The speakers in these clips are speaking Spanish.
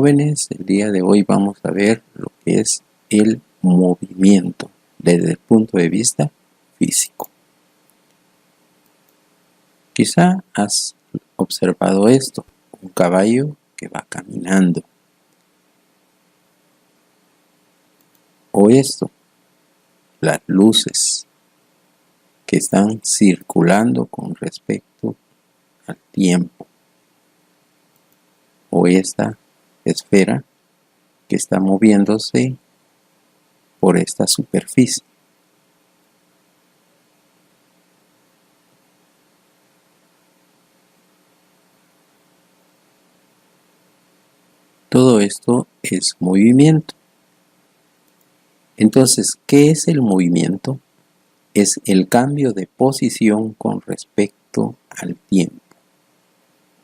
jóvenes, el día de hoy vamos a ver lo que es el movimiento desde el punto de vista físico. Quizá has observado esto, un caballo que va caminando. O esto, las luces que están circulando con respecto al tiempo. O esta esfera que está moviéndose por esta superficie. Todo esto es movimiento. Entonces, ¿qué es el movimiento? Es el cambio de posición con respecto al tiempo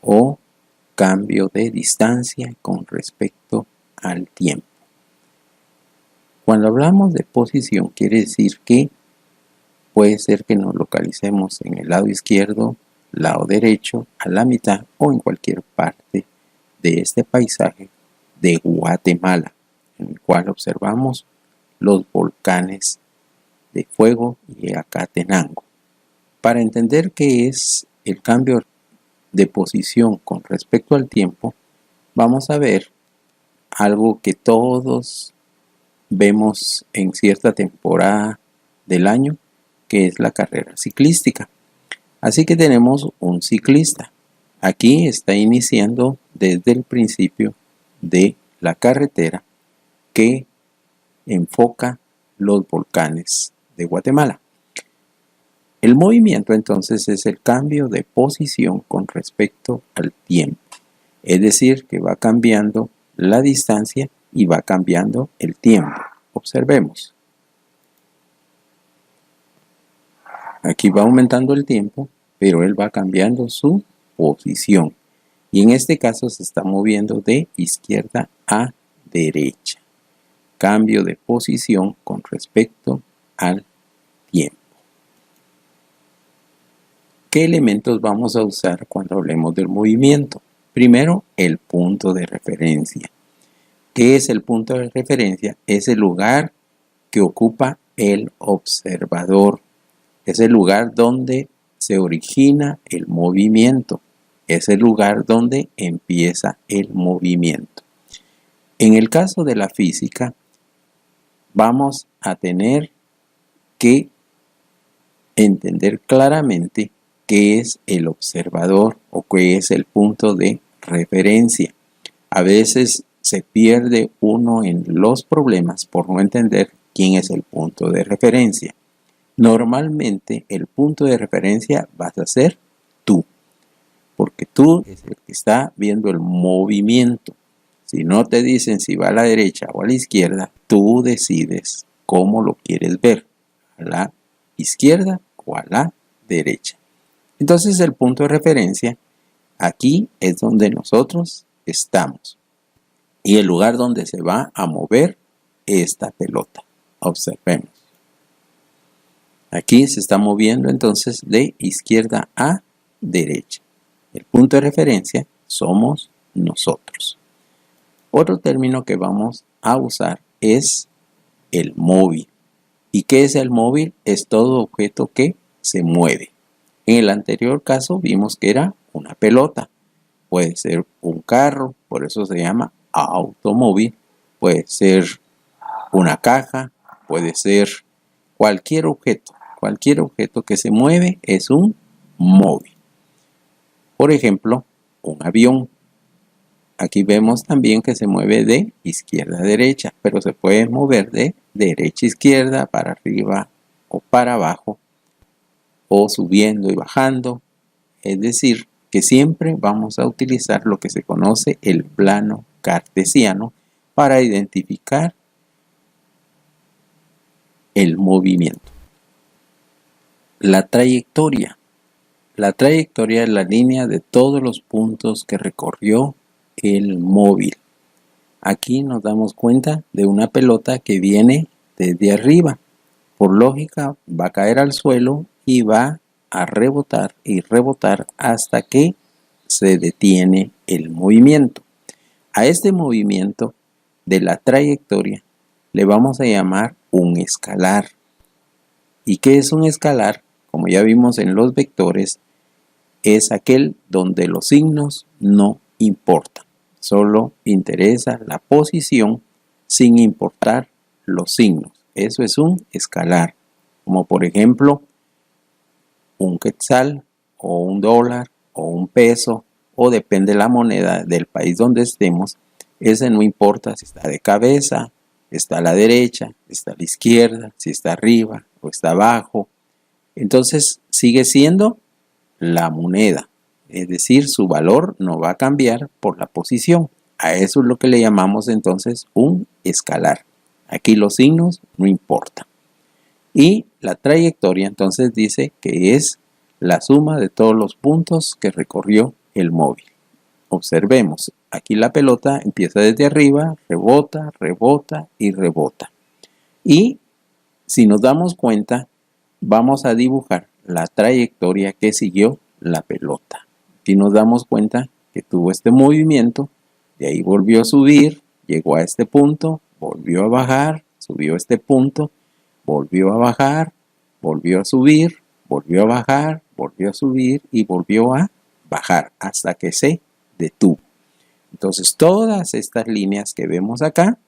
o cambio de distancia con respecto al tiempo. Cuando hablamos de posición, quiere decir que puede ser que nos localicemos en el lado izquierdo, lado derecho, a la mitad o en cualquier parte de este paisaje de Guatemala, en el cual observamos los volcanes de fuego y Acatenango. Para entender qué es el cambio de posición con respecto al tiempo, vamos a ver algo que todos vemos en cierta temporada del año, que es la carrera ciclística. Así que tenemos un ciclista. Aquí está iniciando desde el principio de la carretera que enfoca los volcanes de Guatemala. El movimiento entonces es el cambio de posición con respecto al tiempo. Es decir, que va cambiando la distancia y va cambiando el tiempo. Observemos. Aquí va aumentando el tiempo, pero él va cambiando su posición. Y en este caso se está moviendo de izquierda a derecha. Cambio de posición con respecto al tiempo. ¿Qué elementos vamos a usar cuando hablemos del movimiento? Primero, el punto de referencia. ¿Qué es el punto de referencia? Es el lugar que ocupa el observador. Es el lugar donde se origina el movimiento. Es el lugar donde empieza el movimiento. En el caso de la física, vamos a tener que entender claramente qué es el observador o qué es el punto de referencia. A veces se pierde uno en los problemas por no entender quién es el punto de referencia. Normalmente el punto de referencia vas a ser tú, porque tú es el que está viendo el movimiento. Si no te dicen si va a la derecha o a la izquierda, tú decides cómo lo quieres ver, a la izquierda o a la derecha. Entonces el punto de referencia aquí es donde nosotros estamos y el lugar donde se va a mover esta pelota. Observemos. Aquí se está moviendo entonces de izquierda a derecha. El punto de referencia somos nosotros. Otro término que vamos a usar es el móvil. ¿Y qué es el móvil? Es todo objeto que se mueve. En el anterior caso vimos que era una pelota. Puede ser un carro, por eso se llama automóvil. Puede ser una caja, puede ser cualquier objeto. Cualquier objeto que se mueve es un móvil. Por ejemplo, un avión. Aquí vemos también que se mueve de izquierda a derecha, pero se puede mover de derecha a izquierda, para arriba o para abajo, o subiendo y bajando. Es decir, que siempre vamos a utilizar lo que se conoce el plano cartesiano para identificar el movimiento. La trayectoria. La trayectoria es la línea de todos los puntos que recorrió el móvil. Aquí nos damos cuenta de una pelota que viene desde arriba. Por lógica va a caer al suelo y va a rebotar y rebotar hasta que se detiene el movimiento. A este movimiento de la trayectoria le vamos a llamar un escalar. ¿Y qué es un escalar? Como ya vimos en los vectores, es aquel donde los signos no importan. Solo interesa la posición sin importar los signos. Eso es un escalar. Como por ejemplo, un quetzal o un dólar o un peso, o depende de la moneda del país donde estemos. Ese no importa si está de cabeza, está a la derecha, está a la izquierda, si está arriba o está abajo. Entonces sigue siendo la moneda, es decir, su valor no va a cambiar por la posición. A eso es lo que le llamamos entonces un escalar. Aquí los signos no importan. Y la trayectoria entonces dice que es la suma de todos los puntos que recorrió el móvil. Observemos, aquí la pelota empieza desde arriba, rebota, rebota y rebota. Y si nos damos cuenta, vamos a dibujar la trayectoria que siguió la pelota. Aquí nos damos cuenta que tuvo este movimiento, de ahí volvió a subir, llegó a este punto, volvió a bajar, subió a este punto, volvió a bajar, volvió a subir, volvió a bajar, volvió a subir y volvió a bajar hasta que se detuvo. Entonces todas estas líneas que vemos acá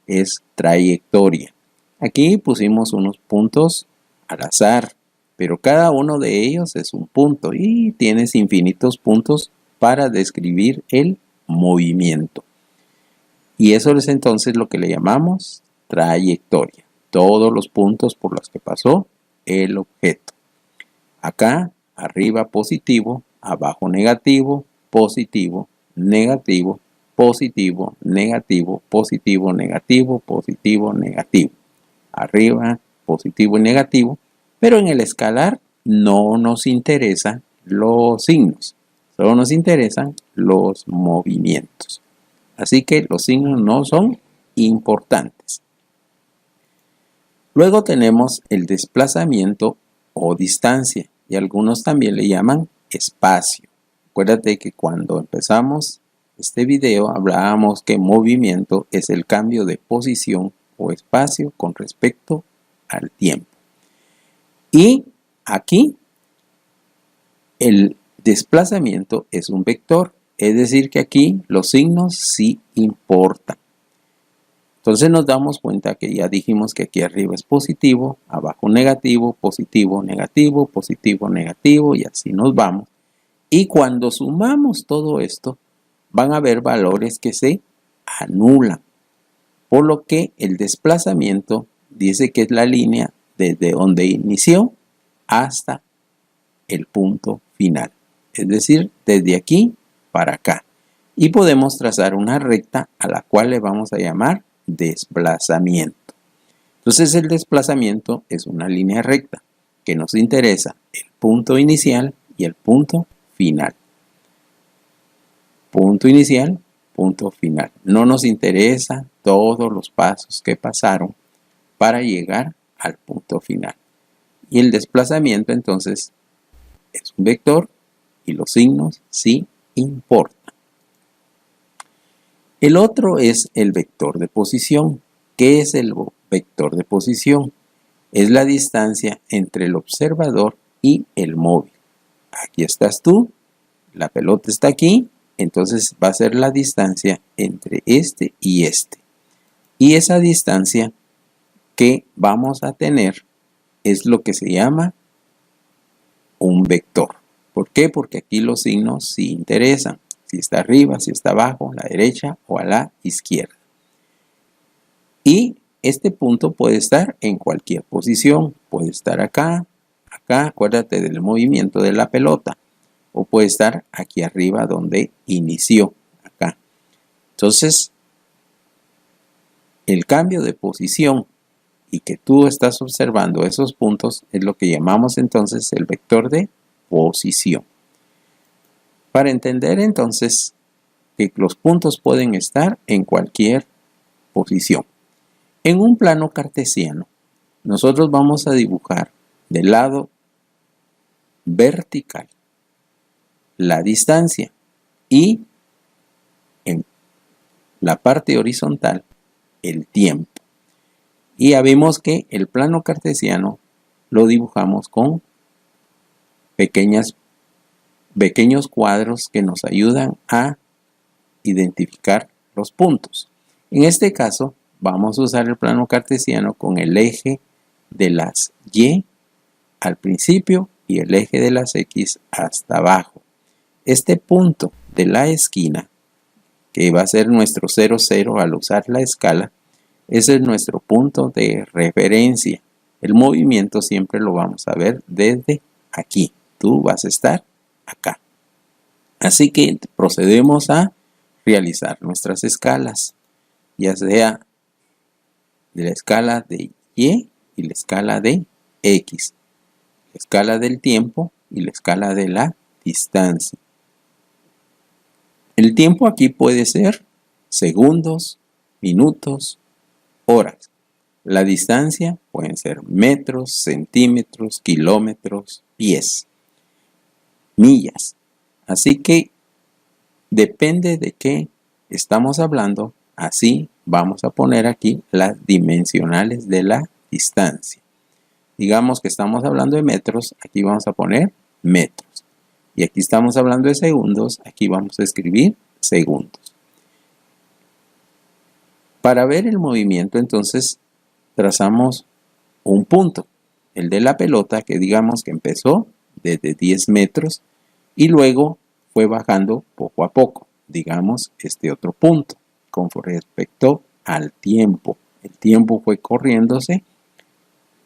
es trayectoria. Aquí pusimos unos puntos al azar, pero cada uno de ellos es un punto y tienes infinitos puntos para describir el movimiento. Y eso es entonces lo que le llamamos trayectoria. Todos los puntos por los que pasó el objeto. Acá, arriba positivo, abajo negativo, positivo, negativo, positivo, negativo, positivo, negativo, positivo, negativo. Arriba, positivo y negativo. Pero en el escalar no nos interesan los signos. Solo nos interesan los movimientos. Así que los signos no son importantes. Luego tenemos el desplazamiento o distancia, y algunos también le llaman espacio. Acuérdate que cuando empezamos este video hablábamos que movimiento es el cambio de posición o espacio con respecto al tiempo. Y aquí el desplazamiento es un vector, es decir que aquí los signos sí importan. Entonces nos damos cuenta que ya dijimos que aquí arriba es positivo, abajo negativo, positivo, negativo, positivo, negativo y así nos vamos. Y cuando sumamos todo esto, van a haber valores que se anulan. Por lo que el desplazamiento dice que es la línea desde donde inició hasta el punto final. Es decir, desde aquí para acá. Y podemos trazar una recta a la cual le vamos a llamar desplazamiento. Entonces el desplazamiento es una línea recta que nos interesa el punto inicial y el punto final. Punto inicial, punto final. No nos interesa todos los pasos que pasaron para llegar al punto final. Y el desplazamiento entonces es un vector y los signos sí importan. El otro es el vector de posición. ¿Qué es el vector de posición? Es la distancia entre el observador y el móvil. Aquí estás tú, la pelota está aquí, entonces va a ser la distancia entre este y este. Y esa distancia que vamos a tener es lo que se llama un vector. ¿Por qué? Porque aquí los signos sí interesan. Si está arriba, si está abajo, a la derecha o a la izquierda. Y este punto puede estar en cualquier posición. Puede estar acá, acá, acuérdate del movimiento de la pelota. O puede estar aquí arriba donde inició, acá. Entonces, el cambio de posición y que tú estás observando esos puntos es lo que llamamos entonces el vector de posición. Para entender entonces que los puntos pueden estar en cualquier posición. En un plano cartesiano, nosotros vamos a dibujar del lado vertical la distancia y la parte horizontal, el tiempo. Y ya vimos que el plano cartesiano lo dibujamos con pequeños cuadros que nos ayudan a identificar los puntos. En este caso, vamos a usar el plano cartesiano con el eje de las Y al principio y el eje de las X hasta abajo. Este punto de la esquina, que va a ser nuestro 0, 0 al usar la escala, ese es nuestro punto de referencia. El movimiento siempre lo vamos a ver desde aquí. Tú vas a estar acá. Así que procedemos a realizar nuestras escalas, ya sea de la escala de Y y la escala de X, la escala del tiempo y la escala de la distancia. El tiempo aquí puede ser segundos, minutos, horas. La distancia pueden ser metros, centímetros, kilómetros, pies, millas. Así que depende de qué estamos hablando, así vamos a poner aquí las dimensionales de la distancia. Digamos que estamos hablando de metros, aquí vamos a poner metros. Y aquí estamos hablando de segundos, aquí vamos a escribir segundos. Para ver el movimiento, entonces, trazamos un punto, el de la pelota, que digamos que empezó desde 10 metros y luego fue bajando poco a poco, digamos este otro punto, con respecto al tiempo. El tiempo fue corriéndose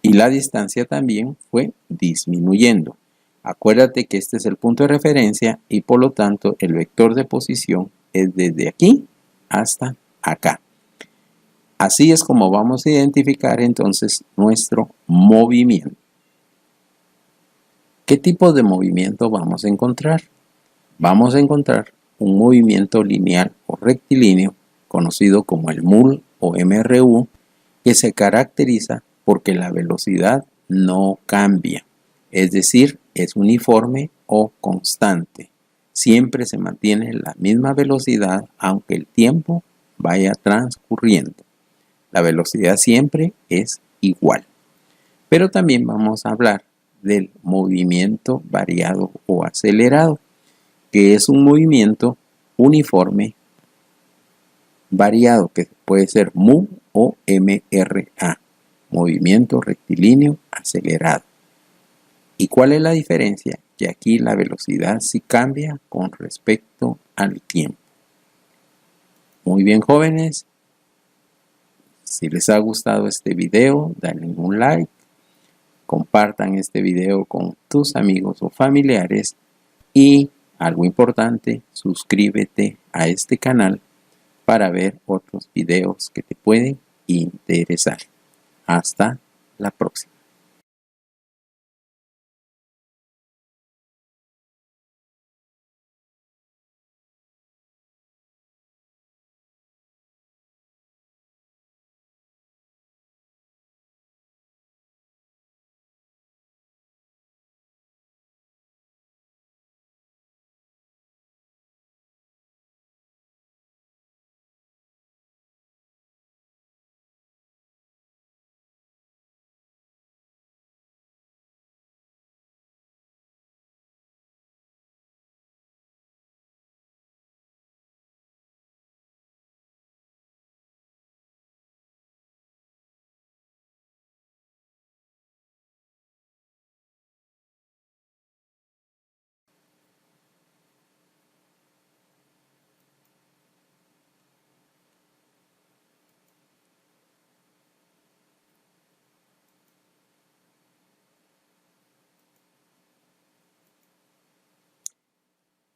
y la distancia también fue disminuyendo. Acuérdate que este es el punto de referencia y por lo tanto el vector de posición es desde aquí hasta acá. Así es como vamos a identificar entonces nuestro movimiento. ¿Qué tipo de movimiento vamos a encontrar? Vamos a encontrar un movimiento lineal o rectilíneo, conocido como el MUL o MRU, que se caracteriza porque la velocidad no cambia, es decir, es uniforme o constante. Siempre se mantiene la misma velocidad aunque el tiempo vaya transcurriendo. La velocidad siempre es igual. Pero también vamos a hablar del movimiento variado o acelerado, que es un movimiento uniforme variado, que puede ser MU o MRA, movimiento rectilíneo acelerado. ¿Y cuál es la diferencia? Que aquí la velocidad sí cambia con respecto al tiempo. Muy bien, jóvenes. Si les ha gustado este video, denle un like, compartan este video con tus amigos o familiares y, algo importante, suscríbete a este canal para ver otros videos que te pueden interesar. Hasta la próxima.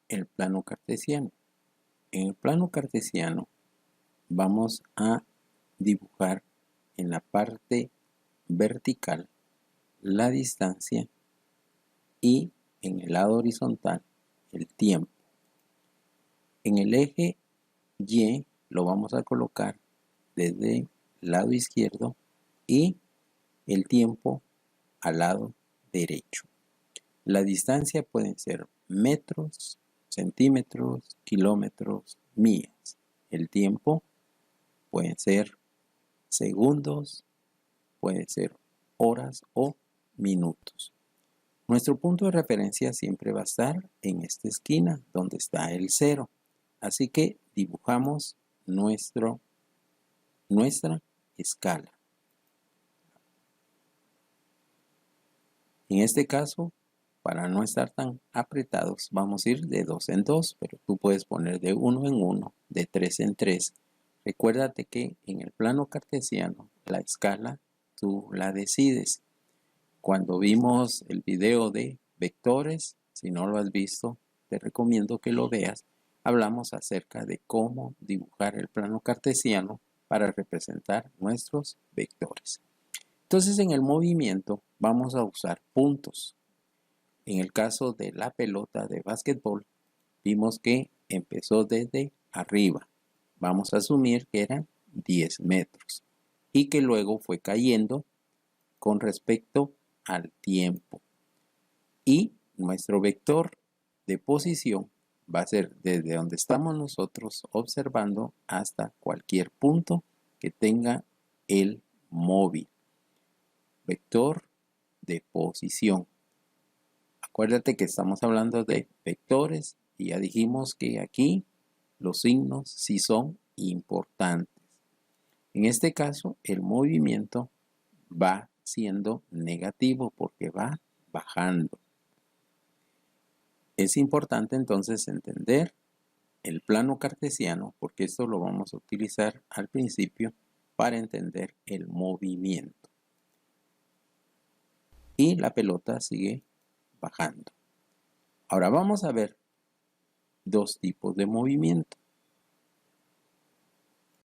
El plano cartesiano. En el plano cartesiano vamos a dibujar en la parte vertical la distancia y en el lado horizontal el tiempo. En el eje Y lo vamos a colocar desde el lado izquierdo y el tiempo al lado derecho. La distancia pueden ser metros, centímetros, kilómetros, millas. El tiempo Pueden ser segundos, pueden ser horas o minutos. Nuestro punto de referencia siempre va a estar en esta esquina donde está el 0. Así que dibujamos nuestra escala. En este caso, para no estar tan apretados, vamos a ir de 2 en 2, pero tú puedes poner de 1 en 1, de 3 en 3. Recuérdate que en el plano cartesiano, la escala tú la decides. Cuando vimos el video de vectores, si no lo has visto, te recomiendo que lo veas. Hablamos acerca de cómo dibujar el plano cartesiano para representar nuestros vectores. Entonces, en el movimiento vamos a usar puntos. En el caso de la pelota de básquetbol, vimos que empezó desde arriba. Vamos a asumir que eran 10 metros y que luego fue cayendo con respecto al tiempo. Y nuestro vector de posición va a ser desde donde estamos nosotros observando hasta cualquier punto que tenga el móvil. Vector de posición. Acuérdate que estamos hablando de vectores y ya dijimos que aquí los signos sí son importantes. En este caso, el movimiento va siendo negativo porque va bajando. Es importante entonces entender el plano cartesiano porque esto lo vamos a utilizar al principio para entender el movimiento. Y la pelota sigue bajando. Ahora vamos a ver dos tipos de movimiento.